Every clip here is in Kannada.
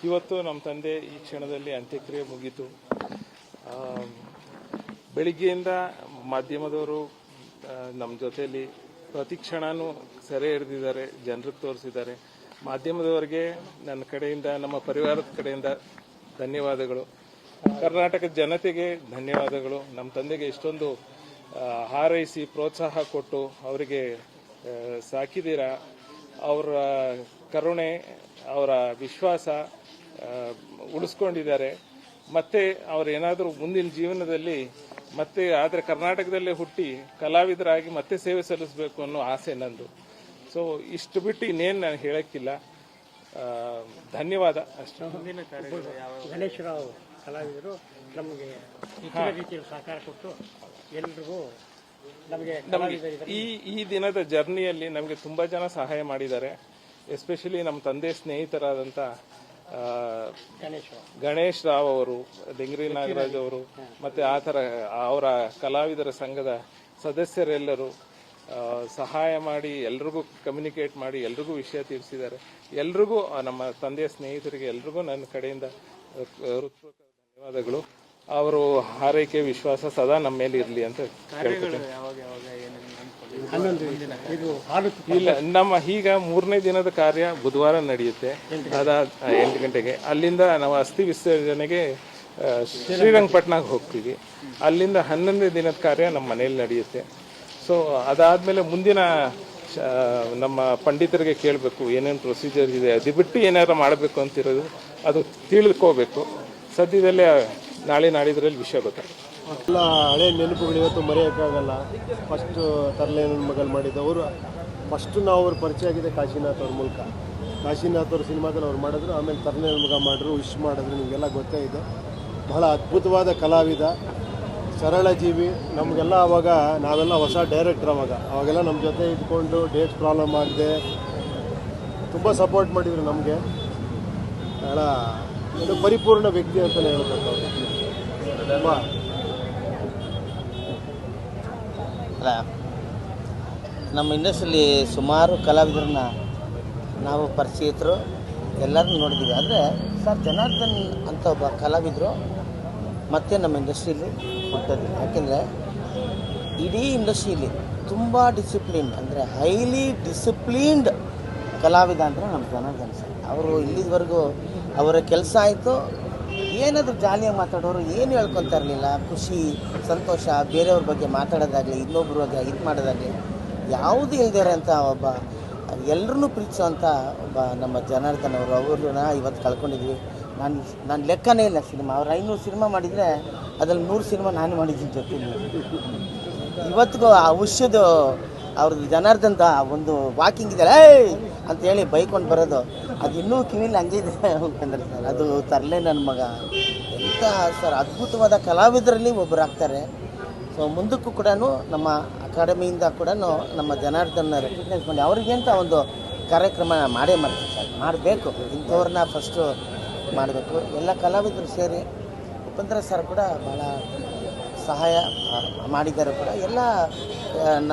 ಇವತ್ತು ನಮ್ಮ ತಂದೆ ಈ ಕ್ಷಣದಲ್ಲಿ ಅಂತ್ಯಕ್ರಿಯೆ ಮುಗೀತು. ಬೆಳಿಗ್ಗೆಯಿಂದ ಮಾಧ್ಯಮದವರು ನಮ್ಮ ಜೊತೆಯಲ್ಲಿ ಪ್ರತಿ ಕ್ಷಣನೂ ಸೆರೆ ಹಿಡಿದಿದ್ದಾರೆ, ಜನರಿಗೆ ತೋರಿಸಿದ್ದಾರೆ. ಮಾಧ್ಯಮದವರಿಗೆ ನನ್ನ ಕಡೆಯಿಂದ, ನಮ್ಮ ಪರಿವಾರದ ಕಡೆಯಿಂದ ಧನ್ಯವಾದಗಳು. ಕರ್ನಾಟಕದ ಜನತೆಗೆ ಧನ್ಯವಾದಗಳು. ನಮ್ಮ ತಂದೆಗೆ ಇಷ್ಟೊಂದು ಹಾರೈಸಿ ಪ್ರೋತ್ಸಾಹ ಕೊಟ್ಟು ಅವರಿಗೆ ಸಾಕಿದ್ದೀರಾ. ಅವರ ಕರುಣೆ, ಅವರ ವಿಶ್ವಾಸ ಉಳಿಸ್ಕೊಂಡಿದ್ದಾರೆ. ಮತ್ತೆ ಅವರೇನಾದರೂ ಮುಂದಿನ ಜೀವನದಲ್ಲಿ ಮತ್ತೆ ಆದರೆ ಕರ್ನಾಟಕದಲ್ಲೇ ಹುಟ್ಟಿ ಕಲಾವಿದರಾಗಿ ಮತ್ತೆ ಸೇವೆ ಸಲ್ಲಿಸಬೇಕು ಅನ್ನೋ ಆಸೆ ನಂದು. ಸೊ ಇಷ್ಟು ಬಿಟ್ಟು ಇನ್ನೇನು ನಾನು ಹೇಳೋಕ್ಕಿಲ್ಲ. ಧನ್ಯವಾದ ಅಷ್ಟೇ. ಗಣೇಶ್ ರಾವ್ ಕಲಾವಿದರು ನಮಗೆ ಹೆಚ್ಚಿನ ರೀತಿಯಲ್ಲಿ ಸಹಕಾರ ಕೊಟ್ಟು ಎಲ್ರಿಗೂ ನಮಗೆ ಈ ದಿನದ ಜರ್ನಿಯಲ್ಲಿ ನಮಗೆ ತುಂಬ ಜನ ಸಹಾಯ ಮಾಡಿದ್ದಾರೆ. ಎಸ್ಪೆಷಲಿ ನಮ್ಮ ತಂದೆ ಸ್ನೇಹಿತರಾದಂಥ ಗಣೇಶ್ ರಾವ್ ಅವರು, ದಿಂಗ್ರಿ ನಾಗರಾಜ್ ಅವರು, ಮತ್ತೆ ಆ ಥರ ಅವರ ಕಲಾವಿದರ ಸಂಘದ ಸದಸ್ಯರೆಲ್ಲರೂ ಸಹಾಯ ಮಾಡಿ, ಎಲ್ರಿಗೂ ಕಮ್ಯುನಿಕೇಟ್ ಮಾಡಿ, ಎಲ್ರಿಗೂ ವಿಷಯ ತಿಳಿಸಿದ್ದಾರೆ. ಎಲ್ರಿಗೂ, ನಮ್ಮ ತಂದೆಯ ಸ್ನೇಹಿತರಿಗೆ ಎಲ್ರಿಗೂ ನನ್ನ ಕಡೆಯಿಂದ ಹೃತ್ಪೂರ್ವಕ ಧನ್ಯವಾದಗಳು. ಅವರು ಹಾರೈಕೆ, ವಿಶ್ವಾಸ ಸದಾ ನಮ್ಮ ಮೇಲೆ ಇರಲಿ ಅಂತ ಕೇಳ್ಕೊತೀನಿ. ಇಲ್ಲ, ನಮ್ಮ ಈಗ 3ನೇ ದಿನದ ಕಾರ್ಯ ಬುಧವಾರ ನಡೆಯುತ್ತೆ. ಅದಾದ 8 ಗಂಟೆಗೆ ಅಲ್ಲಿಂದ ನಾವು ಅಸ್ಥಿ ವಿಸರ್ಜನೆಗೆ ಶ್ರೀರಂಗಪಟ್ಟಣಕ್ಕೆ ಹೋಗ್ತೀವಿ. ಅಲ್ಲಿಂದ 11ನೇ ದಿನದ ಕಾರ್ಯ ನಮ್ಮ ಮನೆಯಲ್ಲಿ ನಡೆಯುತ್ತೆ. ಸೊ ಅದಾದಮೇಲೆ ಮುಂದಿನ ನಮ್ಮ ಪಂಡಿತರಿಗೆ ಕೇಳಬೇಕು ಏನೇನು ಪ್ರೊಸೀಜರ್ ಇದೆ. ಅದು ಬಿಟ್ಟು ಏನಾದ್ರು ಮಾಡಬೇಕು ಅಂತಿರೋದು ಅದು ತಿಳ್ಕೋಬೇಕು. ಸದ್ಯದಲ್ಲೇ ನಾಳೆ ನಾಡಿದ್ರಲ್ಲಿ ವಿಷಯ ಗೊತ್ತಾಗುತ್ತೆ. ಎಲ್ಲ ಹಳೆ ನೆನಪುಗಳು ಇವತ್ತು ಮರೆಯೋಕ್ಕಾಗಲ್ಲ. ಫಸ್ಟು ತರಲೆ ನನ್ನ ಮಗಳು ಮಾಡಿದ್ದವರು, ಫಸ್ಟು ನಾವು ಅವ್ರ ಪರಿಚಯ ಆಗಿದೆ ಕಾಶಿನಾಥ್ ಅವ್ರ ಮೂಲಕ. ಕಾಶಿನಾಥ್ ಅವ್ರ ಸಿನಿಮಾದಲ್ಲಿ ಅವ್ರು ಮಾಡಿದ್ರು, ಆಮೇಲೆ ತರಲೆ ನನ್ನ ಮಗ ಮಾಡಿದ್ರು, ವಿಶ್ ಮಾಡಿದ್ರು, ನಿಮಗೆಲ್ಲ ಗೊತ್ತೇ ಇದೆ. ಬಹಳ ಅದ್ಭುತವಾದ ಕಲಾವಿದ, ಸರಳ ಜೀವಿ. ನಮಗೆಲ್ಲ ಅವಾಗ ನಾವೆಲ್ಲ ಹೊಸ ಡೈರೆಕ್ಟ್ರ್, ಅವಾಗೆಲ್ಲ ನಮ್ಮ ಜೊತೆ ಇದ್ಕೊಂಡು ಡೇಟ್ಸ್ ಪ್ರಾಬ್ಲಮ್ ಆಗದೆ ತುಂಬ ಸಪೋರ್ಟ್ ಮಾಡಿದರು ನಮಗೆ. ಬಹಳ ಒಂದು ಪರಿಪೂರ್ಣ ವ್ಯಕ್ತಿ ಅಂತಲೇ ಹೇಳ್ಬೇಕು ಅವರು. ತುಂಬ ಅಲ್ಲ, ನಮ್ಮ ಇಂಡಸ್ಟ್ರಿಯಲ್ಲಿ ಸುಮಾರು ಕಲಾವಿದರನ್ನ ನಾವು ಪರಿಚಯಿತರು ಎಲ್ಲರನ್ನೂ ನೋಡಿದ್ದೀವಿ. ಆದರೆ ಸರ್ ಜನಾರ್ದನ್ ಅಂತ ಒಬ್ಬ ಕಲಾವಿದರು ಮತ್ತೆ ನಮ್ಮ ಇಂಡಸ್ಟ್ರಿಯಲ್ಲಿ ಹುಟ್ಟೋದಿಲ್ಲ. ಯಾಕೆಂದರೆ ಇಡೀ ಇಂಡಸ್ಟ್ರಿಯಲ್ಲಿ ತುಂಬ ಡಿಸಿಪ್ಲಿನ್, ಅಂದರೆ ಹೈಲಿ ಡಿಸಿಪ್ಲೀನ್ಡ್ ಕಲಾವಿದ ಅಂದರೆ ನಮ್ಮ ಜನಾರ್ದನ್ ಸರ್. ಅವರು ಇಲ್ಲಿವರೆಗೂ ಅವರ ಕೆಲಸ ಆಯಿತು, ಏನಾದರೂ ಜಾಲಿಯಾಗಿ ಮಾತಾಡೋರು, ಏನು ಹೇಳ್ಕೊತಾ ಇರಲಿಲ್ಲ. ಖುಷಿ, ಸಂತೋಷ, ಬೇರೆಯವ್ರ ಬಗ್ಗೆ ಮಾತಾಡೋದಾಗಲಿ, ಇನ್ನೊಬ್ಬರ ಬಗ್ಗೆ ಇದು ಮಾಡೋದಾಗಲಿ ಯಾವುದೂ ಇಲ್ದಿರೋ ಅಂತ ಒಬ್ಬ ಎಲ್ಲರನ್ನೂ ಪ್ರೀತಿಸೋವಂಥ ಒಬ್ಬ ನಮ್ಮ ಜನಾರ್ದನ್ ಅವರು. ಅವ್ರನ್ನ ಇವತ್ತು ಕಳ್ಕೊಂಡಿದ್ವಿ. ನಾನು ಲೆಕ್ಕನೇ ಇಲ್ಲ ಸಿನಿಮಾ. ಅವ್ರು 500 ಸಿನಿಮಾ ಮಾಡಿದರೆ ಅದ್ರಲ್ಲಿ 100 ಸಿನಿಮಾ ನಾನು ಮಾಡಿದ್ದೀನಿ ಜೊತೆಲಿ. ಇವತ್ತಿಗೂ ಆ ಹುಷದ್ದು ಅವ್ರದ್ದು ಜನಾರ್ದನ್ ಒಂದು ವಾಕಿಂಗ್ ಇದೆ ಅಂತೇಳಿ ಬೈಕೊಂಡು ಬರೋದು, ಅದು ಇನ್ನೂ ಕಿವಿಲಿ ಹಂಗೆ ಇದೆ ಅಂತಂದ್ರೆ ಸರ್, ಅದು ತರಲೆ ನನ್ನ ಮಗ. ಎಂಥ ಸರ್ ಅದ್ಭುತವಾದ ಕಲಾವಿದರಲ್ಲಿ ಒಬ್ಬರಾಗ್ತಾರೆ. ಸೊ ಮುಂದಕ್ಕೂ ಕೂಡ ನಮ್ಮ ಅಕಾಡೆಮಿಯಿಂದ ಕೂಡ ನಮ್ಮ ಜನಾರ್ದನ್ನ ರೆಕಗ್ನೈಸ್ ಮಾಡಿ ಅವ್ರಿಗಂತ ಒಂದು ಕಾರ್ಯಕ್ರಮ ಮಾಡೇ ಮಾಡ್ತೀವಿ ಸರ್. ಮಾಡಬೇಕು, ಇಂಥವ್ರನ್ನ ಫಸ್ಟು ಮಾಡಬೇಕು. ಎಲ್ಲ ಕಲಾವಿದರು ಸೇರಿ ಉಪೇಂದ್ರ ಸರ್ ಕೂಡ ಭಾಳ ಸಹಾಯ ಮಾಡಿದ್ದಾರೆ ಕೂಡ. ಎಲ್ಲ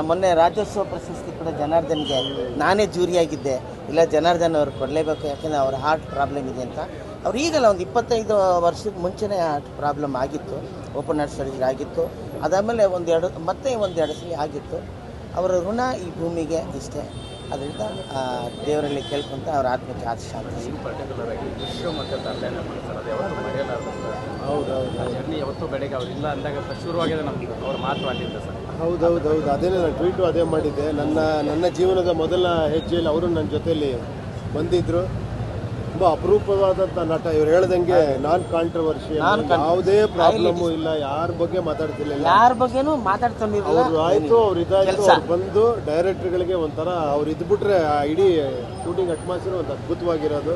ಮೊನ್ನೆ ರಾಜ್ಯೋತ್ಸವ ಪ್ರಶಸ್ತಿ ಕೂಡ ಜನಾರ್ದನ್ಗೆ ನಾನೇ ಜೂರಿಯಾಗಿದ್ದೆ. ಇಲ್ಲ, ಜನಾರ್ದನ್ ಅವ್ರು ಕೊಡಲೇಬೇಕು, ಯಾಕೆಂದರೆ ಅವ್ರ ಹಾರ್ಟ್ ಪ್ರಾಬ್ಲಮ್ ಇದೆ ಅಂತ. ಅವ್ರು ಈಗಲ್ಲ, ಒಂದು 25 ವರ್ಷದ ಮುಂಚೆನೇ ಹಾರ್ಟ್ ಪ್ರಾಬ್ಲಮ್ ಆಗಿತ್ತು, ಓಪನ್ ಹಾರ್ಟ್ ಸರ್ಜರಿ ಆಗಿತ್ತು. ಅದಾದಮೇಲೆ ಮತ್ತೆ ಒಂದೆರಡು ಸಲ ಆಗಿತ್ತು. ಅವರ ಋಣ ಈ ಭೂಮಿಗೆ ಇಷ್ಟೇ. ಅದರಿಂದ ದೇವರಲ್ಲಿ ಕೇಳ್ಕೊಂತ ಅವ್ರ ಆತ್ಮಕ್ಕೆ ಶಾಂತಿ. ಜರ್ನಿ ಯಾವತ್ತೂ ಬೆಳಗ್ಗೆ ಅವರಿಂದ ಅಂದಾಗ ಶುರುವಾಗಿದೆ ನಮ್ಮದು ಅವ್ರ ಮಾತು ಅಲ್ಲಿಂದ ಸರ್. ಹೌದೌದು, ಅದೇ ನಾನು ಟ್ವೀಟು ಅದೇ ಮಾಡಿದ್ದೆ. ನನ್ನ ಜೀವನದ ಮೊದಲ ಹೆಜ್ಜೆಯಲ್ಲಿ ಅವರು ನನ್ನ ಜೊತೆಯಲ್ಲಿ ಬಂದಿದ್ದರು. ತುಂಬ ಅಪರೂಪವಾದಂಥ ನಟ. ಇವ್ರು ಹೇಳ್ದಂಗೆ ನಾನ್ ಕಾಂಟ್ರವರ್ಷಿಯಲ್, ಯಾವುದೇ ಪ್ರಾಬ್ಲಮ್ಮು ಇಲ್ಲ, ಯಾರ ಬಗ್ಗೆ ಮಾತಾಡ್ತಿರ್ಲಿಲ್ಲ, ಯಾರ ಬಗ್ಗೆನೂ ಮಾತಾಡ್ಕೊಂಡಿರಲಿಲ್ಲ. ಅವ್ರು ಆಯಿತು, ಅವ್ರು ಇದಾಯಿತು, ಅವ್ರು ಬಂದು ಡೈರೆಕ್ಟ್ರುಗಳಿಗೆ ಒಂಥರ ಅವ್ರು ಇದ್ಬಿಟ್ರೆ ಆ ಇಡೀ ಶೂಟಿಂಗ್ ಅಟ್ಮಾಸ್ಫಿಯರ್ ಒಂದು ಅದ್ಭುತವಾಗಿರೋದು.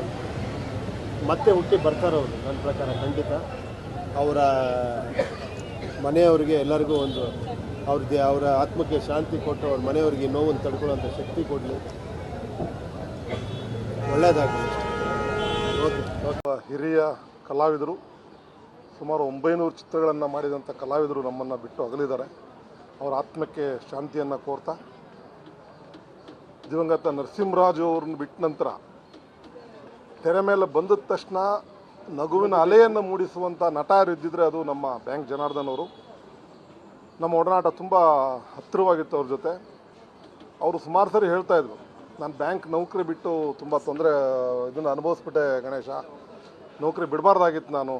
ಮತ್ತೆ ಹುಟ್ಟಿ ಬರ್ತಾರೆ ಅವರು ನನ್ನ ಪ್ರಕಾರ ಖಂಡಿತ. ಅವರ ಮನೆಯವ್ರಿಗೆ ಎಲ್ಲರಿಗೂ ಒಂದು ಅವರ ಆತ್ಮಕ್ಕೆ ಶಾಂತಿ ಕೊಟ್ಟು ಅವ್ರ ಮನೆಯವ್ರಿಗೆ ನೋವನ್ನು ತಡ್ಕೊಳ್ಳೋಂಥ ಶಕ್ತಿ ಕೊಡಲಿ, ಒಳ್ಳೆಯದಾಗಲಿ. ಹಿರಿಯ ಕಲಾವಿದರು, ಸುಮಾರು 900 ಚಿತ್ರಗಳನ್ನು ಮಾಡಿದಂಥ ಕಲಾವಿದರು ನಮ್ಮನ್ನು ಬಿಟ್ಟು ಅಗಲಿದ್ದಾರೆ. ಅವರ ಆತ್ಮಕ್ಕೆ ಶಾಂತಿಯನ್ನು ಕೋರ್ತಾ, ದಿವಂಗತ ನರಸಿಂಹರಾಜು ಅವ್ರನ್ನ ಬಿಟ್ಟ ನಂತರ ತೆರೆ ಮೇಲೆ ಬಂದ ತಕ್ಷಣ ನಗುವಿನ ಅಲೆಯನ್ನು ಮೂಡಿಸುವಂಥ ನಟ ಯಾರು ಇದ್ದಿದ್ರೆ ಅದು ನಮ್ಮ ಬ್ಯಾಂಕ್ ಜನಾರ್ದನ್ ಅವರು. ನಮ್ಮ ಒಡನಾಟ ತುಂಬ ಹತ್ತಿರವಾಗಿತ್ತು ಅವ್ರ ಜೊತೆ. ಅವರು ಸುಮಾರು ಸರಿ ಹೇಳ್ತಾಯಿದ್ರು, ನಾನು ಬ್ಯಾಂಕ್ ನೌಕರಿ ಬಿಟ್ಟು ತುಂಬ ತೊಂದರೆ ಇದನ್ನು ಅನುಭವಿಸ್ಬಿಟ್ಟೆ ಗಣೇಶ, ನೌಕರಿ ಬಿಡಬಾರ್ದಾಗಿತ್ತು ನಾನು.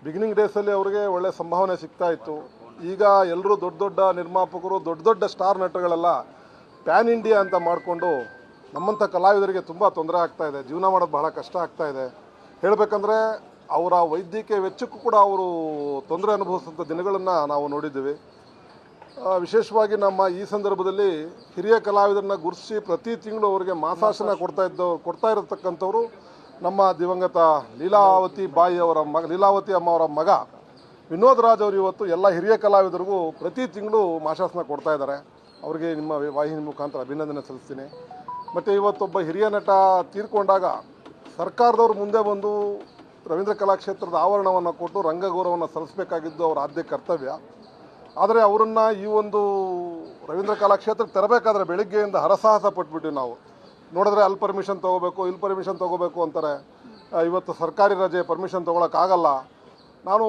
ಬಿಗಿನಿಂಗ್ ಡೇಸಲ್ಲಿ ಅವ್ರಿಗೆ ಒಳ್ಳೆ ಸಂಭಾವನೆ ಸಿಗ್ತಾ ಇತ್ತು. ಈಗ ಎಲ್ಲರೂ ದೊಡ್ಡ ದೊಡ್ಡ ನಿರ್ಮಾಪಕರು, ದೊಡ್ಡ ದೊಡ್ಡ ಸ್ಟಾರ್ ನಟಗಳೆಲ್ಲ ಪ್ಯಾನ್ ಇಂಡಿಯಾ ಅಂತ ಮಾಡಿಕೊಂಡು ನಮ್ಮಂಥ ಕಲಾವಿದರಿಗೆ ತುಂಬ ತೊಂದರೆ ಆಗ್ತಾಯಿದೆ, ಜೀವನ ಮಾಡೋದು ಬಹಳ ಕಷ್ಟ ಆಗ್ತಾಯಿದೆ. ಹೇಳಬೇಕಂದ್ರೆ ಅವರ ವೈದ್ಯಕೀಯ ವೆಚ್ಚಕ್ಕೂ ಕೂಡ ಅವರು ತೊಂದರೆ ಅನುಭವಿಸುವಂಥ ದಿನಗಳನ್ನು ನಾವು ನೋಡಿದ್ದೀವಿ. ವಿಶೇಷವಾಗಿ ನಮ್ಮ ಈ ಸಂದರ್ಭದಲ್ಲಿ ಹಿರಿಯ ಕಲಾವಿದರನ್ನ ಗುರುತಿಸಿ ಪ್ರತಿ ತಿಂಗಳು ಅವರಿಗೆ ಮಾಸಾಶನ ಕೊಡ್ತಾ ಇರತಕ್ಕಂಥವ್ರು ನಮ್ಮ ದಿವಂಗತ ಲೀಲಾವತಿ ಬಾಯಿ ಅವರ ಲೀಲಾವತಿ ಅಮ್ಮ ಅವರ ಮಗ ವಿನೋದ್ ರಾಜ್ ಅವರು ಇವತ್ತು ಎಲ್ಲ ಹಿರಿಯ ಕಲಾವಿದರಿಗೂ ಪ್ರತಿ ತಿಂಗಳು ಮಾಸಾಶನ ಕೊಡ್ತಾ ಇದ್ದಾರೆ. ಅವರಿಗೆ ನಿಮ್ಮ ವಾಹಿನಿ ಮುಖಾಂತರ ಅಭಿನಂದನೆ ಸಲ್ಲಿಸ್ತೀನಿ. ಮತ್ತು ಇವತ್ತೊಬ್ಬ ಹಿರಿಯ ನಟ ತೀರ್ಕೊಂಡಾಗ ಸರ್ಕಾರದವರು ಮುಂದೆ ಬಂದು ರವೀಂದ್ರ ಕಲಾಕ್ಷೇತ್ರದ ಆವರಣವನ್ನು ಕೊಟ್ಟು ರಂಗಗೌರವವನ್ನು ಸಲ್ಲಿಸಬೇಕಾಗಿದ್ದು ಅವರ ಆದ್ಯ ಕರ್ತವ್ಯ. ಆದರೆ ಅವರನ್ನು ಈ ಒಂದು ರವೀಂದ್ರ ಕಲಾಕ್ಷೇತ್ರಕ್ಕೆ ತರಬೇಕಾದ್ರೆ ಬೆಳಿಗ್ಗೆಯಿಂದ ಹರಸಾಹಸ ಪಟ್ಬಿಟ್ಟು ನಾವು ನೋಡಿದ್ರೆ ಅಲ್ಲಿ ಪರ್ಮಿಷನ್ ತೊಗೋಬೇಕು, ಇಲ್ಲಿ ಪರ್ಮಿಷನ್ ತೊಗೋಬೇಕು ಅಂತಾರೆ. ಇವತ್ತು ಸರ್ಕಾರಿ ರಜೆ ಪರ್ಮಿಷನ್ ತೊಗೊಳಕ್ಕಾಗಲ್ಲ. ನಾನು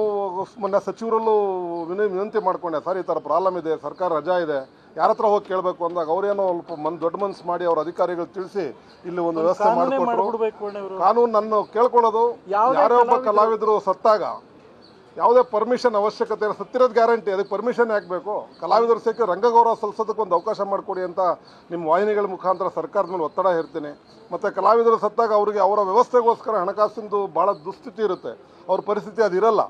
ಮೊನ್ನೆ ಸಚಿವರಲ್ಲೂ ವಿನಂತಿ ಮಾಡಿಕೊಂಡೆ, ಸರ್ ಈ ಥರ ಪ್ರಾಬ್ಲಮ್ ಇದೆ, ಸರ್ಕಾರ ರಜಾ ಇದೆ, ಯಾರ ಹತ್ರ ಹೋಗಿ ಕೇಳಬೇಕು ಅಂದಾಗ ಅವರೇನೋ ಸ್ವಲ್ಪ ದೊಡ್ಡ ಮನಸ್ಸು ಮಾಡಿ ಅವ್ರ ಅಧಿಕಾರಿಗಳು ತಿಳಿಸಿ ಇಲ್ಲಿ ಒಂದು ವ್ಯವಸ್ಥೆ ಮಾಡಿಕೊಟ್ರು. ಕಾನೂನು ನನ್ನ ಕೇಳ್ಕೊಳ್ಳೋದು, ಯಾರೇ ಒಬ್ಬ ಕಲಾವಿದರು ಸತ್ತಾಗ ಯಾವುದೇ ಪರ್ಮಿಷನ್ ಅವಶ್ಯಕತೆ ಇಲ್ಲ, ಸತ್ತಿರೋದು ಗ್ಯಾರಂಟಿ, ಅದಕ್ಕೆ ಪರ್ಮಿಷನ್ ಯಾಕೆ ಬೇಕು? ಕಲಾವಿದರು ಸೇರಿ ರಂಗಗೌರವ ಸಲ್ಲಿಸೋದಕ್ಕೆ ಒಂದು ಅವಕಾಶ ಮಾಡಿಕೊಡಿ ಅಂತ ನಿಮ್ಮ ವಾಹಿನಿಗಳ ಮುಖಾಂತರ ಸರ್ಕಾರದ ಮೇಲೆ ಒತ್ತಡ ಹೇರ್ತೀನಿ. ಮತ್ತು ಕಲಾವಿದರು ಸತ್ತಾಗ ಅವರಿಗೆ ಅವರ ವ್ಯವಸ್ಥೆಗೋಸ್ಕರ ಹಣಕಾಸಿಂದು ಭಾಳ ದುಸ್ಥಿತಿ ಇರುತ್ತೆ, ಅವ್ರ ಪರಿಸ್ಥಿತಿ ಅದಿರಲ್ಲ.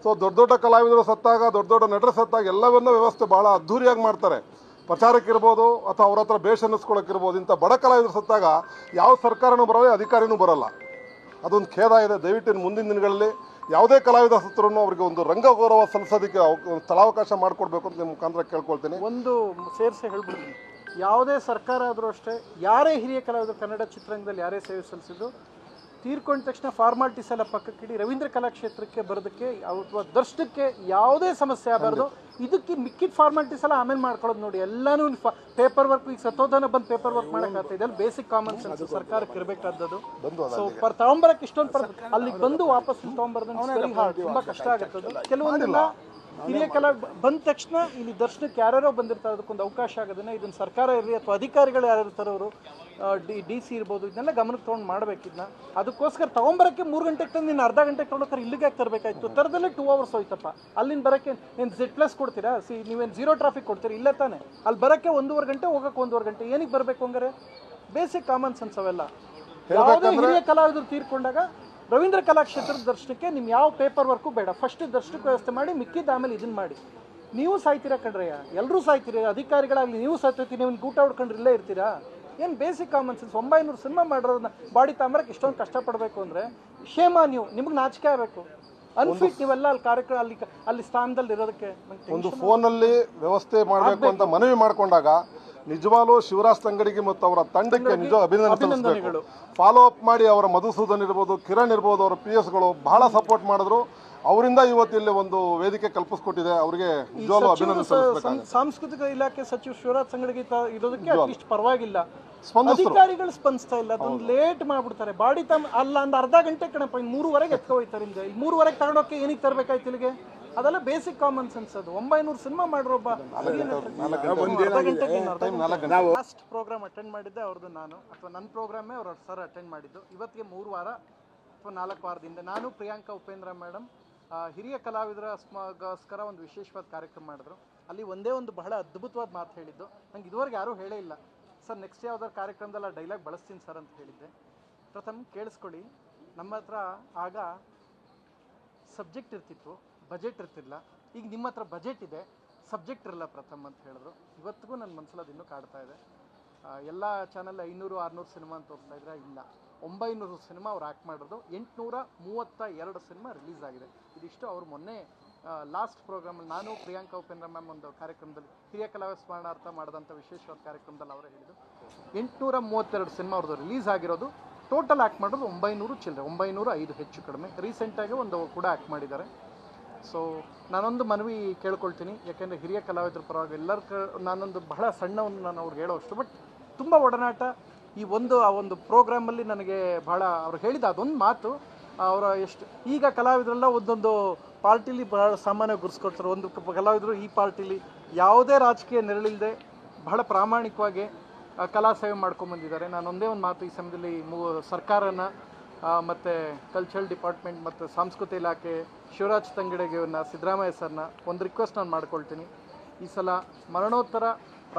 ಸೊ ದೊಡ್ಡ ದೊಡ್ಡ ಕಲಾವಿದರು ಸತ್ತಾಗ, ದೊಡ್ಡ ದೊಡ್ಡ ನಟರು ಸತ್ತಾಗ ಎಲ್ಲವನ್ನೂ ವ್ಯವಸ್ಥೆ ಭಾಳ ಅದ್ಧೂರಿಯಾಗಿ ಮಾಡ್ತಾರೆ. ಪ್ರಚಾರಕ್ಕಿರ್ಬೋದು ಅಥವಾ ಅವ್ರ ಹತ್ರ ಬೇಷ್ ಅನ್ನಿಸ್ಕೊಳ್ಳೋಕ್ಕಿರ್ಬೋದು. ಇಂಥ ಬಡ ಕಲಾವಿದರು ಸತ್ತಾಗ ಯಾವ ಸರ್ಕಾರನೂ ಬರಲ್ಲ, ಅಧಿಕಾರಿನೂ ಬರಲ್ಲ. ಅದೊಂದು ಖೇದ ಇದೆ. ದಯವಿಟ್ಟು ಮುಂದಿನ ದಿನಗಳಲ್ಲಿ ಯಾವುದೇ ಕಲಾವಿದ ಸತ್ತರೂ ಅವರಿಗೆ ಒಂದು ರಂಗಗೌರವ ಸಲ್ಲಿಸೋದಕ್ಕೆ ಸ್ಥಳಾವಕಾಶ ಮಾಡಿಕೊಡ್ಬೇಕು ಅಂತ ನಿಮ್ಮ ಮುಖಾಂತರ ಕೇಳ್ಕೊಳ್ತೀನಿ. ಒಂದು ಸೇರಿಸಿ ಹೇಳ್ಬಿಡ್ತೀನಿ, ಯಾವುದೇ ಸರ್ಕಾರ ಆದರೂ ಅಷ್ಟೇ, ಯಾರೇ ಹಿರಿಯ ಕಲಾವಿದರು ಕನ್ನಡ ಚಿತ್ರರಂಗದಲ್ಲಿ ಯಾರೇ ಸೇವೆ ಸಲ್ಲಿಸಿದ್ರು ತೀರ್ಕೊಂಡ ತಕ್ಷಣ ಫಾರ್ಮಾಲಿಟೀಸ್ ಎಲ್ಲ ಪಕ್ಕಕ್ಕಿಡಿ ರವೀಂದ್ರ ಕಲಾಕ್ಷೇತ್ರಕ್ಕೆ ಬರೋದಕ್ಕೆ ಅಥವಾ ದರ್ಶನಕ್ಕೆ ಯಾವುದೇ ಸಮಸ್ಯೆ ಆಗಬಾರ್ದು. ಇದಕ್ಕೆ ಮಿಕ್ಕಿದ ಫಾರ್ಮಾಲಿಟೀಸ್ ಎಲ್ಲ ಆಮೇಲೆ ಮಾಡ್ಕೊಳ್ಳೋದು ನೋಡಿ. ಎಲ್ಲನೂ ಪೇಪರ್ ವರ್ಕ್, ಈಗ ಸತ್ತೋದನ ಬಂದು ಪೇಪರ್ ವರ್ಕ್ ಮಾಡೋಕ್ಕಾಗ್ತದೆ. ಇದೆಲ್ಲ ಬೇಸಿಕ್ ಕಾಮನ್ ಸೆನ್ಸ್ ಸರ್ಕಾರಕ್ಕೆ ಇರಬೇಕಾದದ್ದು. ಸೊ ತಗೊಂಬರಕ್ಕೆ ಇಷ್ಟೊಂದು ಅಲ್ಲಿಗೆ ಬಂದು ವಾಪಸ್ ತೊಗೊಂಬರೋದು ತುಂಬ ಕಷ್ಟ ಆಗುತ್ತದೆ. ಕೆಲವೊಂದೆಲ್ಲ ಹಿರಿಯ ಕಲಾ ಬಂದ ತಕ್ಷಣ ಇಲ್ಲಿ ದರ್ಶನಕ್ಕೆ ಯಾರ್ಯಾರೋ ಬಂದಿರ್ತಾರೆ, ಅದಕ್ಕೊಂದು ಅವಕಾಶ ಆಗೋದನ್ನ ಇದನ್ನು ಸರ್ಕಾರ ಇರಲಿ ಅಥವಾ ಅಧಿಕಾರಿಗಳು ಯಾರು ಇರ್ತಾರೋ ಅವರು ಡಿ ಸಿ ಇರ್ಬೋದು, ಇದನ್ನೆಲ್ಲ ಗಮನಕ್ಕೆ ತೊಗೊಂಡು ಮಾಡ್ಬೇಕು. ಇದನ್ನ ಅದಕ್ಕೋಸ್ಕರ ತೊಗೊಂಬರೋಕ್ಕೆ 3 ಗಂಟೆಗೆ ತಂದು ನೀನು ಅರ್ಧ ಗಂಟೆಗೆ ತೊಗೊಂಡೋಗ್ತಾರೆ, ಇಲ್ಲಿಗೆ ಯಾಕೆ ತರಬೇಕಾಯ್ತು? ತರದಲ್ಲೇ 2 hours ಹೋಯ್ತಪ್ಪ. ಅಲ್ಲಿಂದ ಬರೋಕ್ಕೆ ಏನು Z+ ಕೊಡ್ತೀರಾ? ನೀವೇನು 0 ಟ್ರಾಫಿಕ್ ಕೊಡ್ತೀರಾ? ಇಲ್ಲ ತಾನೆ. ಅಲ್ಲಿ ಬರೋಕ್ಕೆ 1.5 ಗಂಟೆ, ಹೋಗೋಕ್ಕೆ 1.5 ಗಂಟೆ. ಏನಕ್ಕೆ ಬರಬೇಕು ಹಂಗಾರೆ? ಬೇಸಿಕ್ ಕಾಮನ್ ಸೆನ್ಸ್ ಅವೆಲ್ಲ. ಯಾವುದೇ ಹಿರಿಯ ಕಲಾವಿದರು ತೀರ್ಕೊಂಡಾಗ ರವೀಂದ್ರ ಕಲಾಕ್ಷೇತ್ರದ ದರ್ಶನಕ್ಕೆ ನಿಮ್ಮ ಯಾವ ಪೇಪರ್ ವರ್ಕು ಬೇಡ, ಫಸ್ಟ್ ದರ್ಶನಕ್ಕೆ ವ್ಯವಸ್ಥೆ ಮಾಡಿ, ಮಿಕ್ಕಿದ್ದು ಆಮೇಲೆ ಇದನ್ನು ಮಾಡಿ. ನೀವು ಸಾಯ್ತೀರಾ ಕಣ್ರಯ್ಯ, ಎಲ್ಲರೂ ಸಾಯ್ತೀರಿ, ಅಧಿಕಾರಿಗಳಾಗಲಿ ನೀವು ಸಾಯ್ತೀರಿ, ನೀವು ಊಟ ಹೊಡ್ಕೊಂಡ್ರೆ ಇಲ್ಲೇ ಇರ್ತೀರಾ? ಏನು ಬೇಸಿಕ್ ಕಾಮನ್ ಸೆನ್ಸ್? 900 ಸಿನಿಮಾ ಮಾಡೋದನ್ನ ಬಾಡಿ ತಾಂಬರಕ್ಕೆ ಇಷ್ಟೊಂದು ಕಷ್ಟಪಡಬೇಕು ಅಂದರೆ ಶೇಮ. ನಿಮಗೆ ನಾಚಿಕೆ ಆಗಬೇಕು. ಅನ್ಫಿಟ್ ನೀವೆಲ್ಲ ಅಲ್ಲಿ ಕಾರ್ಯಕ್ರಮ ಅಲ್ಲಿ ಸ್ಥಾನದಲ್ಲಿ ಇರೋದಕ್ಕೆ. ಒಂದು ಫೋನಲ್ಲಿ ವ್ಯವಸ್ಥೆ ಮಾಡಬೇಕು ಅಂತ ಮನವಿ ಮಾಡಿಕೊಂಡಾಗ ನಿಜವಾಗ್ಲೂ ಶಿವರಾಜ್ ತಂಗಡಿಗೆ ಮತ್ತು ಅವರ ತಂಡಕ್ಕೆ ನಿಜ ಅಭಿನಂದನೆಗಳು. ಫಾಲೋ ಅಪ್ ಮಾಡಿ ಅವರ ಮಧುಸೂದನ್ ಇರ್ಬೋದು, ಕಿರಣ್ ಇರ್ಬೋದು, ಅವರ PS ಗಳು ಬಹಳ ಸಪೋರ್ಟ್ ಮಾಡಿದ್ರು. ಅವರಿಂದ ಇವತ್ತು ಇಲ್ಲಿ ಒಂದು ವೇದಿಕೆ ಕಲ್ಪಿಸ್ಕೊಟ್ಟಿದೆ. ಅವರಿಗೆ ನಿಜವಾಗ್ಲೂ ಅಭಿನಂದನೆ ಸಲ್ಲಿಸಬೇಕು. ಸಾಂಸ್ಕೃತಿಕ ಇಲಾಖೆ ಸಚಿವ ಶಿವರಾಜ್ ತಂಗಡಿಗೆ ಇರೋದಕ್ಕೆ ಅಟ್ಲೀಸ್ಟ್ ಪರವಾಗಿಲ್ಲ. ಅಧಿಕಾರಿಗಳು ಸ್ಪಂದಿಸ್ತಾ ಇಲ್ಲ, ಅದೊಂದು ಲೇಟ್ ಮಾಡ್ಬಿಡ್ತಾರೆ. ಬಾಡಿ ಅಲ್ಲ ಒಂದು ಅರ್ಧ ಗಂಟೆ ಕಣಪ್ಪ, 3:15 ಎತ್ಕೊ ಹೋಯ್ತಾರೆ. 3:15 ತಗೊಂಡೋಕೆ ಏನಕ್ಕೆ ತರಬೇಕಾಯ್ತು ಇಲ್ಲಿಗೆ? ಅದೆಲ್ಲ ಬೇಸಿಕ್ ಕಾಮನ್ ಸೆನ್ಸ್. ಅದು 900 ಸಿನಿಮಾ ಮಾಡಿರೋಬ್ಬ ಲಾಸ್ಟ್ ಪ್ರೋಗ್ರಾಮ್ ಅಟೆಂಡ್ ಮಾಡಿದ್ದೆ ಅವ್ರದ್ದು ನಾನು, ಅಥವಾ ನನ್ನ ಪ್ರೋಗ್ರಾಮೇ ಅವ್ರ ಸರ್ ಅಟೆಂಡ್ ಮಾಡಿದ್ದು. ಇವತ್ತಿಗೆ 3 ವಾರ ಅಥವಾ 4 ವಾರದಿಂದ ನಾನು ಪ್ರಿಯಾಂಕಾ ಉಪೇಂದ್ರ ಮೇಡಮ್ ಹಿರಿಯ ಕಲಾವಿದರಗೋಸ್ಕರ ಒಂದು ವಿಶೇಷವಾದ ಕಾರ್ಯಕ್ರಮ ಮಾಡಿದ್ರು. ಅಲ್ಲಿ ಒಂದೇ ಒಂದು ಬಹಳ ಅದ್ಭುತವಾದ ಮಾತು ಹೇಳಿದ್ದು, ನಂಗೆ ಇದುವರೆಗೆ ಯಾರೂ ಹೇಳೇ ಇಲ್ಲ. ಸರ್ ನೆಕ್ಸ್ಟ್ ಯಾವ್ದಾದ್ರು ಕಾರ್ಯಕ್ರಮದಲ್ಲಿ ಆ ಡೈಲಾಗ್ ಬಳಸ್ತೀನಿ ಸರ್ ಅಂತ ಹೇಳಿದ್ದೆ. ಪ್ರಥಮ ಕೇಳಿಸ್ಕೊಳ್ಳಿ, ನಮ್ಮ ಹತ್ರ ಆಗ ಸಬ್ಜೆಕ್ಟ್ ಇರ್ತಿತ್ತು, ಬಜೆಟ್ ಇರ್ತಿಲ್ಲ. ಈಗ ನಿಮ್ಮ ಹತ್ರ ಬಜೆಟ್ ಇದೆ, ಸಬ್ಜೆಕ್ಟ್ ಇರಲ್ಲ ಪ್ರಥಮ್ ಅಂತ ಹೇಳಿದ್ರು. ಇವತ್ತಿಗೂ ನನ್ನ ಮನಸ್ಸಲ್ಲಿ ಅದು ಇನ್ನೂ ಕಾಡ್ತಾ ಇದೆ. ಎಲ್ಲ ಚಾನಲ್ 500-600 ಸಿನಿಮಾ ಅಂತ ತೋರಿಸ್ತಾ ಇದ್ರೆ, ಇಲ್ಲ 900 ಸಿನಿಮಾ ಅವ್ರು ಆ್ಯಕ್ಟ್ ಮಾಡಿರೋದು. 832 ಸಿನಿಮಾ ರಿಲೀಸ್ ಆಗಿದೆ. ಇದಿಷ್ಟು ಅವ್ರು ಮೊನ್ನೆ ಲಾಸ್ಟ್ ಪ್ರೋಗ್ರಾಮಲ್ಲಿ ನಾನು ಪ್ರಿಯಾಂಕಾ ಉಪೇಂದ್ರ ಮ್ಯಾಮ್ ಒಂದು ಕಾರ್ಯಕ್ರಮದಲ್ಲಿ ಹಿರಿಯ ಕಲಾವಿದ ಸ್ಮರಣಾರ್ಥ ಮಾಡಿದಂಥ ವಿಶೇಷವಾದ ಕಾರ್ಯಕ್ರಮದಲ್ಲಿ ಅವರೇ ಹೇಳಿದ್ದು. 832 ಸಿನಿಮಾ ಅವ್ರದ್ದು ರಿಲೀಸ್ ಆಗಿರೋದು. ಟೋಟಲ್ ಆ್ಯಕ್ಟ್ ಮಾಡೋದು 900 ಚಿಲ್ಲರೆ, 905 ಹೆಚ್ಚು ಕಡಿಮೆ. ರೀಸೆಂಟಾಗಿ ಒಂದು ಕೂಡ ಆ್ಯಕ್ಟ್ ಮಾಡಿದ್ದಾರೆ. ಸೊ ನಾನೊಂದು ಮನವಿ ಕೇಳ್ಕೊಳ್ತೀನಿ, ಯಾಕೆಂದರೆ ಹಿರಿಯ ಕಲಾವಿದರ ಪರವಾಗಿ ಎಲ್ಲರ ನಾನೊಂದು ಬಹಳ ಸಣ್ಣ ಒಂದು ನಾನು ಅವ್ರಿಗೆ ಹೇಳೋಷ್ಟು, ಬಟ್ ತುಂಬ ಒಡನಾಟ, ಈ ಆ ಒಂದು ಪ್ರೋಗ್ರಾಮಲ್ಲಿ ನನಗೆ ಭಾಳ ಅವ್ರು ಹೇಳಿದ ಅದೊಂದು ಮಾತು, ಅವರ ಎಷ್ಟು ಈಗ ಕಲಾವಿದರೆಲ್ಲ ಒಂದೊಂದು ಪಾರ್ಟಿಲಿ ಭಾಳ ಸಾಮಾನ್ಯ ಗುರ್ಸ್ಕೊಡ್ತಾರೆ. ಒಂದು ಕಲಾವಿದರು ಈ ಪಾರ್ಟಿಲಿ ಯಾವುದೇ ರಾಜಕೀಯ ನೆರಳಿಲ್ಲದೆ ಬಹಳ ಪ್ರಾಮಾಣಿಕವಾಗಿ ಕಲಾ ಸೇವೆ ಮಾಡ್ಕೊಂಬಂದಿದ್ದಾರೆ. ನಾನು ಒಂದೇ ಒಂದು ಮಾತು ಈ ಸಮಯದಲ್ಲಿ ಸರ್ಕಾರನ ಮತ್ತು ಕಲ್ಚರಲ್ ಡಿಪಾರ್ಟ್ಮೆಂಟ್ ಮತ್ತು ಸಾಂಸ್ಕೃತಿಕ ಇಲಾಖೆ, ಶಿವರಾಜ್ ತಂಗಡಗಿಯವ್ರನ್ನ, ಸಿದ್ದರಾಮಯ್ಯ ಸರ್ನ ಒಂದು ರಿಕ್ವೆಸ್ಟ್ ನಾನು ಮಾಡ್ಕೊಳ್ತೀನಿ. ಈ ಸಲ ಮರಣೋತ್ತರ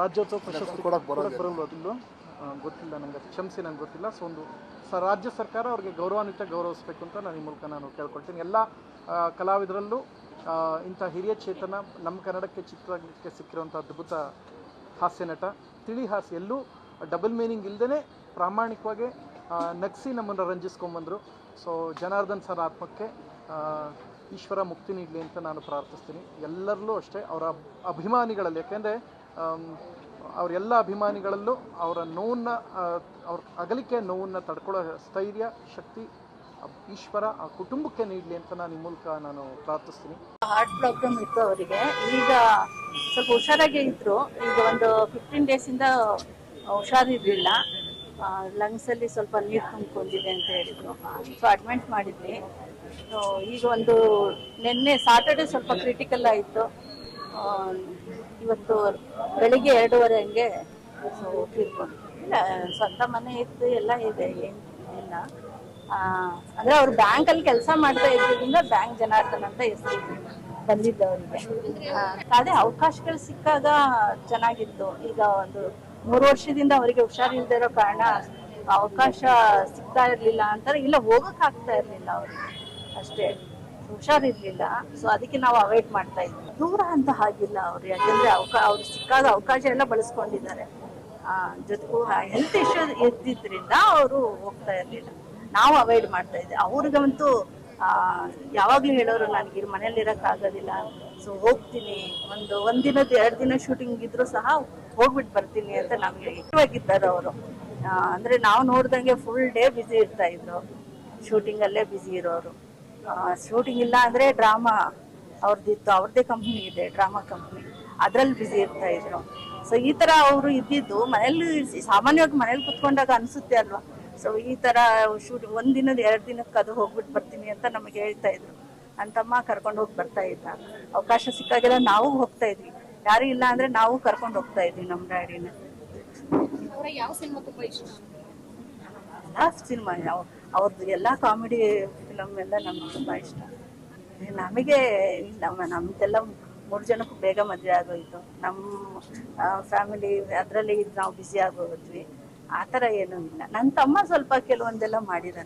ರಾಜ್ಯೋತ್ಸವ ಪ್ರಶಸ್ತಿ ಬರೋದಿಲ್ಲ, ಗೊತ್ತಿಲ್ಲ ನನಗೆ, ಕ್ಷಮಿಸಿ ನನಗೆ ಗೊತ್ತಿಲ್ಲ. ಸೊ ಒಂದು ರಾಜ್ಯ ಸರ್ಕಾರ ಅವ್ರಿಗೆ ಗೌರವಿಸಬೇಕು ಅಂತ ನಾನು ಈ ಮೂಲಕ ನಾನು ಕೇಳ್ಕೊಳ್ತೀನಿ. ಎಲ್ಲ ಕಲಾವಿದರಲ್ಲೂ ಇಂಥ ಹಿರಿಯ ಚೇತನ ನಮ್ಮ ಕನ್ನಡಕ್ಕೆ ಚಿತ್ರಕ್ಕೆ ಸಿಕ್ಕಿರುವಂಥ ಅದ್ಭುತ ಹಾಸ್ಯ ನಟ, ತಿಳಿ ಹಾಸ್ಯ, ಎಲ್ಲೂ ಡಬಲ್ ಮೀನಿಂಗ್ ಇಲ್ಲದೇ ಪ್ರಾಮಾಣಿಕವಾಗಿ ನಗಿಸಿ ನಮ್ಮನ್ನು ರಂಜಿಸ್ಕೊಂಬಂದರು. ಸೊ ಜನಾರ್ದನ್ ಸರ್ ಆತ್ಮಕ್ಕೆ ಈಶ್ವರ ಮುಕ್ತಿ ನೀಡಲಿ ಅಂತ ನಾನು ಪ್ರಾರ್ಥಿಸ್ತೀನಿ. ಎಲ್ಲರಲ್ಲೂ ಅಷ್ಟೇ ಅವರ ಅಭಿಮಾನಿಗಳಲ್ಲಿ, ಯಾಕೆಂದರೆ ಅವರೆಲ್ಲ ಅಭಿಮಾನಿಗಳಲ್ಲೂ ಅವರ ನೋವನ್ನು, ಅವ್ರ ಅಗಲಿಕೆ ನೋವನ್ನು ತಡ್ಕೊಳ್ಳೋ ಸ್ಥೈರ್ಯ, ಶಕ್ತಿ ಈಶ್ವರ ಆ ಕುಟುಂಬಕ್ಕೆ ನೀಡಲಿ ಅಂತ ನಾನು ಈ ಮೂಲಕ ನಾನು ಪ್ರಾರ್ಥಿಸ್ತೀನಿ. ಹಾರ್ಟ್ ಪ್ರಾಬ್ಲಮ್ ಇತ್ತು ಅವರಿಗೆ, ಈಗ ಸ್ವಲ್ಪ ಹುಷಾರಾಗೇ ಇದ್ರು. ಈಗ ಒಂದು 15 ಡೇಸಿಂದ ಹುಷಾರಿರಲಿಲ್ಲ, ಲಂಗ್ಸಲ್ಲಿ ಸ್ವಲ್ಪ ನೀರು ತುಂಬಿಕೊಂಡಿದೆ ಅಂತ ಹೇಳಿದರು. ಸೊ ಅಡ್ಮಿಟ್ ಮಾಡಿದ್ವಿ. ಸೊ ಈಗ ಒಂದು ನಿನ್ನೆ ಸಾಟರ್ಡೆ ಸ್ವಲ್ಪ ಕ್ರಿಟಿಕಲ್ ಆಯಿತು. ಇವತ್ತು ಬೆಳಿಗ್ಗೆ 2:30 ಹಂಗೆ ಸೊ ತೀರ್ಕೊಂಡು. ಇಲ್ಲ, ಸ್ವಂತ ಮನೆ ಇತ್ತು, ಎಲ್ಲ ಇದೆ, ಏನಿಲ್ಲ. ಅಂದರೆ ಅವರು ಬ್ಯಾಂಕಲ್ಲಿ ಕೆಲಸ ಮಾಡ್ತಾ ಇದ್ರಿಂದ ಬ್ಯಾಂಕ್ ಜನಾರ್ದನ್ ಅಂತ ಹೆಸರು ಬಂದಿದ್ದವರಿಗೆ. ಅದೇ ಅವಕಾಶಗಳು ಸಿಕ್ಕಾಗ ಚೆನ್ನಾಗಿತ್ತು. ಈಗ ಒಂದು 3 ವರ್ಷದಿಂದ ಅವರಿಗೆ ಹುಷಾರಿಲ್ಲದೆ ಇರೋ ಕಾರಣ ಅವಕಾಶ ಸಿಗ್ತಾ ಇರಲಿಲ್ಲ ಅಂತಾರೆ, ಇಲ್ಲ ಹೋಗಕ್ಕೆ ಆಗ್ತಾ ಇರಲಿಲ್ಲ ಅವ್ರಿಗೆ, ಅಷ್ಟೇ ಹುಷಾರಿರ್ಲಿಲ್ಲ. ಸೊ ಅದಕ್ಕೆ ನಾವು ಅವಾಯ್ಡ್ ಮಾಡ್ತಾ ಇದ್ವಿ. ದೂರ ಅಂತ ಹಾಗಿಲ್ಲ ಅವ್ರು, ಯಾಕಂದ್ರೆ ಅವ್ರು ಸಿಕ್ಕಾಗ ಅವಕಾಶ ಎಲ್ಲ ಬಳಸ್ಕೊಂಡಿದ್ದಾರೆ. ಜೊತೆಗೂ ಹೆಲ್ತ್ ಇಶ್ಯೂ ಇದ್ದಿದ್ರಿಂದ ಅವರು ಹೋಗ್ತಾ ಇರಲಿಲ್ಲ, ನಾವು ಅವಾಯ್ಡ್ ಮಾಡ್ತಾ ಇದ್ದೆ. ಅವ್ರಿಗಂತೂ ಯಾವಾಗ್ಲೂ ಹೇಳೋರು, ನನಗೆ ಮನೇಲಿ ಇರೋಕ್ಕಾಗೋದಿಲ್ಲ, ಸೊ ಹೋಗ್ತೀನಿ, ಒಂದಿನದ 2 ದಿನ ಶೂಟಿಂಗ್ ಇದ್ರು ಸಹ ಹೋಗ್ಬಿಟ್ಟು ಬರ್ತೀನಿ ಅಂತ ನಮ್ಗೆ ಇವಾಗಿದ್ದಾರೆ ಅವರು. ಅಂದ್ರೆ ನಾವು ನೋಡ್ದಂಗೆ ಫುಲ್ ಡೇ ಬ್ಯುಸಿ ಇರ್ತಾ ಇದ್ರು, ಶೂಟಿಂಗ್ ಅಲ್ಲೇ ಬ್ಯುಸಿ ಇರೋರು. ಶೂಟಿಂಗ್ ಇಲ್ಲ ಅಂದ್ರೆ ಡ್ರಾಮಾ ಅವ್ರದ್ದಿತ್ತು, ಅವ್ರದ್ದೇ ಕಂಪ್ನಿ ಇದೆ, ಡ್ರಾಮಾ ಕಂಪ್ನಿ, ಅದ್ರಲ್ಲಿ ಬ್ಯುಸಿ ಇರ್ತಾ ಇದ್ರು. ಸೊ ಈ ತರ ಅವರು ಇದ್ದಿದ್ದು ಮನೇಲಿ, ಸಾಮಾನ್ಯವಾಗಿ ಮನೇಲಿ ಕುತ್ಕೊಂಡಾಗ ಅನ್ಸುತ್ತೆ ಅಲ್ವಾ. ಸೊ ಈ ತರ ಒಂದಿನದ 2 ದಿನಕ್ಕೆ ಅದು ಹೋಗ್ಬಿಟ್ಟು ಬರ್ತೀನಿ ಅಂತ ನಮಗೆ ಹೇಳ್ತಾ ಇದ್ರು. ನನ್ನ ತಮ್ಮ ಕರ್ಕೊಂಡು ಹೋಗಿ ಬರ್ತಾ ಇದ್ದ. ಅವಕಾಶ ಸಿಕ್ಕಾಗೆಲ್ಲ ನಾವು ಹೋಗ್ತಾ ಇದ್ವಿ, ಯಾರು ಇಲ್ಲ ಅಂದ್ರೆ ನಾವು ಕರ್ಕೊಂಡು ಹೋಗ್ತಾ ಇದ್ವಿ ನಮ್ಮ ಡ್ಯಾಡಿನ. ಯಾವ ಸಿನಿಮಾ ತುಂಬಾ ಇಷ್ಟ? ಸಿನಿಮಾ ಅವ್ರದ್ದು ಎಲ್ಲ ಕಾಮಿಡಿ ಫಿಲಮ್ ಎಲ್ಲ ನಮ್ಗೆ ತುಂಬಾ ಇಷ್ಟ. ನಮಗೆ ನಮ್ದೆಲ್ಲ 3 ಜನಕ್ಕೂ ಬೇಗ ಮದುವೆ ಆಗೋಯ್ತು. ನಮ್ಮ ಫ್ಯಾಮಿಲಿ ಅದರಲ್ಲಿ ನಾವು ಬ್ಯುಸಿ ಆಗೋದ್ವಿ. ಆ ಥರ ಏನೂ ಇಲ್ಲ. ನನ್ನ ತಮ್ಮ ಸ್ವಲ್ಪ ಕೆಲವೊಂದೆಲ್ಲ ಮಾಡಿದಾನೆ.